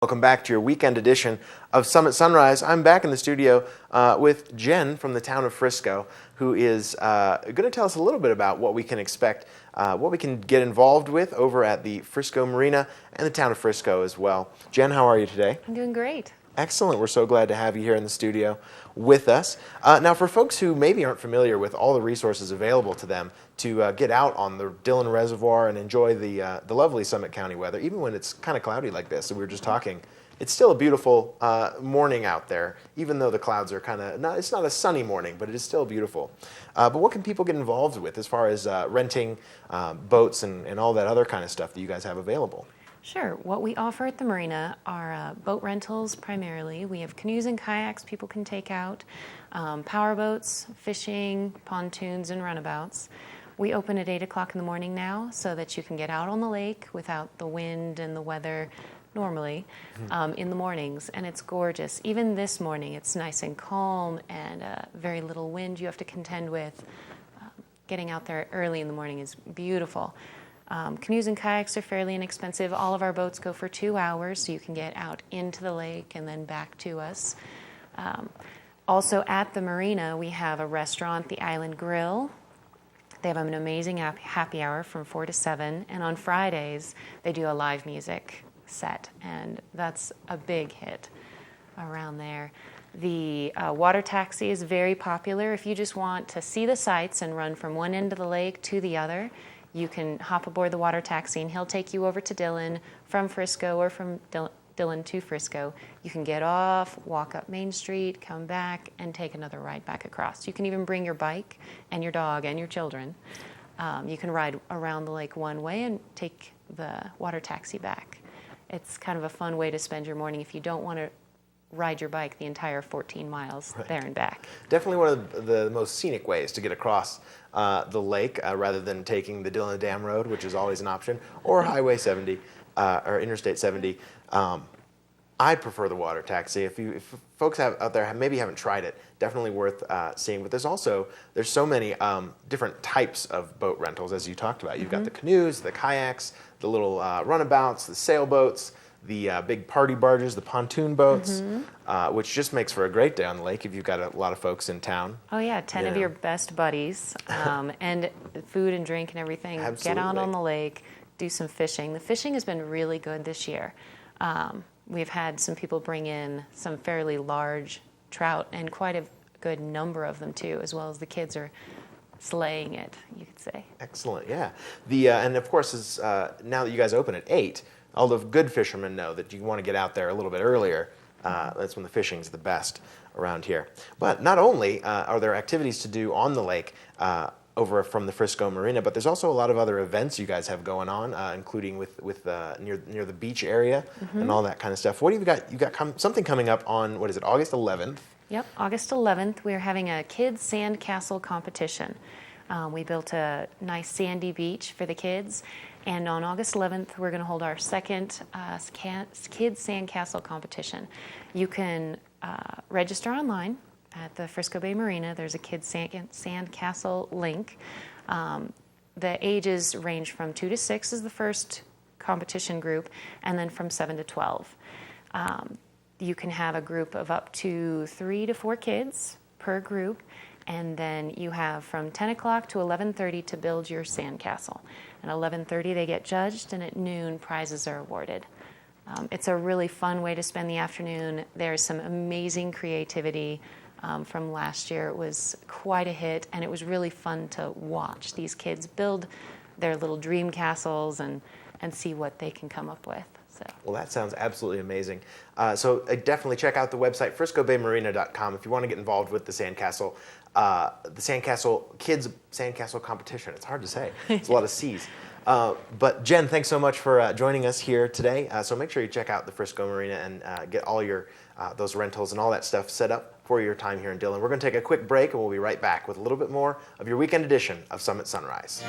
Welcome back to your weekend edition of Summit Sunrise. I'm back in the studio with Jen from the town of Frisco, who is going to tell us a little bit about what we can expect, what we can get involved with over at the Frisco Marina and the town of Frisco as well. Jen, how are you today? I'm doing great. Excellent. We're so glad to have you here in the studio with us. Now, for folks who maybe aren't familiar with all the resources available to them to get out on the Dillon Reservoir and enjoy the lovely Summit County weather, even when it's kind of cloudy like this, we were just talking, it's still a beautiful morning out there, even though the clouds are kind of, it's not a sunny morning, but it is still beautiful. But what can people get involved with as far as renting boats and all that other kind of stuff that you guys have available? Sure. What we offer at the marina are boat rentals primarily. We have canoes and kayaks people can take out, power boats, fishing, pontoons, and runabouts. We open at 8 o'clock in the morning now so that you can get out on the lake without the wind and the weather normally in the mornings, and it's gorgeous. Even this morning, it's nice and calm and very little wind you have to contend with. Getting out there early in the morning is beautiful. Canoes and kayaks are fairly inexpensive. All of our boats go for 2 hours, so you can get out into the lake and then back to us. Also at the marina, we have a restaurant, the Island Grill. They have an amazing happy hour from 4 to 7, and on Fridays, they do a live music set, and that's a big hit around there. The water taxi is very popular. If you just want to see the sights and run from one end of the lake to the other, you can hop aboard the water taxi and he'll take you over to Dillon from Frisco, or from Dillon to Frisco. You can get off, walk up Main Street, come back, and take another ride back across. You can even bring your bike and your dog and your children. You can ride around the lake one way and take the water taxi back. It's kind of a fun way to spend your morning if you don't want to ride your bike the entire 14 miles there and back. Definitely one of the most scenic ways to get across the lake rather than taking the Dillon Dam Road, which is always an option, or Highway 70 or Interstate 70. I prefer the water taxi. If folks out there maybe haven't tried it, definitely worth seeing. But there's so many different types of boat rentals, as you talked about. You've got the canoes, the kayaks, the little runabouts, the sailboats, the big party barges, the pontoon boats, which just makes for a great day on the lake if you've got a lot of folks in town. Oh yeah, 10 of your best buddies, and food and drink and everything. Absolutely. Get out on the lake, do some fishing. The fishing has been really good this year. We've had some people bring in some fairly large trout, and quite a good number of them too, as well as the kids are slaying it, you could say. Excellent, yeah. And of course, now that you guys open at 8, all the good fishermen know that you want to get out there a little bit earlier. That's when the fishing's the best around here. But not only are there activities to do on the lake over from the Frisco Marina, but there's also a lot of other events you guys have going on, including with near the beach area and all that kind of stuff. What do you got? You got something coming up on, what is it, August 11th? Yep, August 11th, we're having a kids sand castle competition. We built a nice sandy beach for the kids, and on August 11th, we're going to hold our second kids sandcastle competition. You can register online at the Frisco Bay Marina. There's a kids sandcastle link. The ages range from 2 to 6 is the first competition group, and then from 7 to 12. You can have a group of up to 3 to 4 kids per group, and then you have from 10 o'clock to 11:30 to build your sandcastle. At 11:30 they get judged, and at noon prizes are awarded. It's a really fun way to spend the afternoon. There's some amazing creativity from last year. It was quite a hit, and it was really fun to watch these kids build their little dream castles and see what they can come up with. So. Well, that sounds absolutely amazing. So definitely check out the website, friscobaymarina.com, if you want to get involved with the sandcastle. Kids sandcastle competition. It's hard to say. It's a lot of C's. But Jen, thanks so much for joining us here today. So make sure you check out the Frisco Marina and get all your those rentals and all that stuff set up for your time here in Dillon. We're going to take a quick break, and we'll be right back with a little bit more of your weekend edition of Summit Sunrise.